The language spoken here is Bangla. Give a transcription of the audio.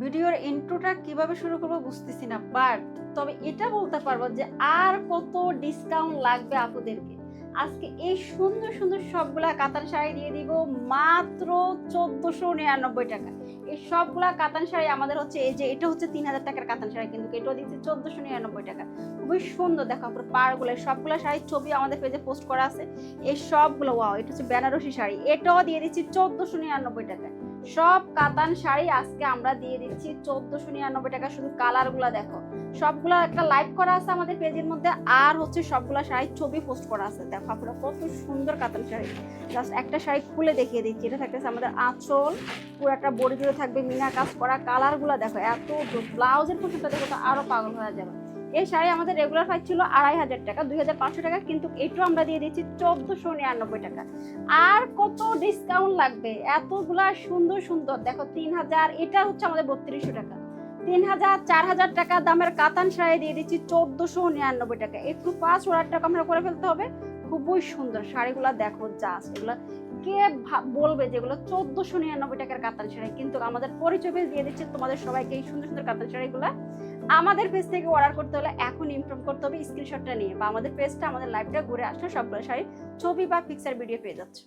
ভিডিওর ইন্ট্রোটা কিভাবে শুরু করবো বুঝতেছি না, বাট তবে এটা বলতে পারবো যে আর কত ডিসকাউন্ট লাগবে আপুদেরকে। আজকে এই সুন্দর সুন্দর সবগুলা কাতান শাড়ি দিয়ে দিব মাত্র 1499 টাকা। এই সবগুলা কাতান শাড়ি আমাদের হচ্ছে এই যে এটা হচ্ছে 3000 টাকার কাতান শাড়ি, কিন্তু এটাও দিচ্ছে 1499 টাকা। খুবই সুন্দর, দেখো আপনার পাড়গুলো সবগুলা শাড়ির ছবি আমাদের পেজে পোস্ট করা আছে। এই সবগুলো ওয়াও, এটা হচ্ছে বেনারসি শাড়ি, এটাও দিয়ে দিচ্ছি 1499 টাকা। সব কাতান শাড়ি আজকে আমরা দিয়ে দিচ্ছি 1499 টাকা। শুধু কালার গুলা দেখো, সবগুলা একটা লাইভ করা আছে আমাদের পেজের মধ্যে, আর হচ্ছে সবগুলা শাড়ির ছবি পোস্ট করা আছে। দেখো আপনারা কত সুন্দর কাতান শাড়ি। জাস্ট একটা শাড়ি খুলে দেখিয়ে দিচ্ছি। এটা থাকতেছে আমাদের আঁচল, পুরো একটা বডি জুড়ে থাকবে মিনা কাজ করা। কালার গুলা দেখো এত, ব্লাউজের পোশাকটা দেখো তো আরো পাগল হয়ে যাবে। এই শাড়ি আমাদের রেগুলার প্রাইস ছিল 2500 টাকা, 2500 টাকা, কিন্তু এটাও আমরা দিয়ে দিচ্ছি 1499 টাকা। আর কত ডিসকাউন্ট লাগবে? এতগুলা সুন্দর সুন্দর দেখো 3000, এটা হচ্ছে আমাদের 3200 টাকা। 3000 4000 টাকা দামের কাতান শাড়ি দিয়ে দিচ্ছি 1499 টাকা। একটু ফাস্ট অর্ডারটা আমরা করে ফেলতে হবে। খুবই সুন্দর শাড়িগুলা দেখো, জাস্ট এগুলা কে বলবে যেগুলো 1499 টাকার কাতান শাড়ি, কিন্তু আমাদের পরিচয় পেজ দিয়ে দিচ্ছে তোমাদের সবাইকে এই সুন্দর সুন্দর কাতান শাড়িগুলা। আমাদের পেজ থেকে অর্ডার করতে হলে এখন ইনফর্ম করতে হবে স্ক্রিনশটটা নিয়ে, বা আমাদের পেজটা আমাদের লাইভটা ঘুরে আসলে সবগুলো শাড়ির ছবি বা পিকচার ভিডিও পেয়ে যাচ্ছে।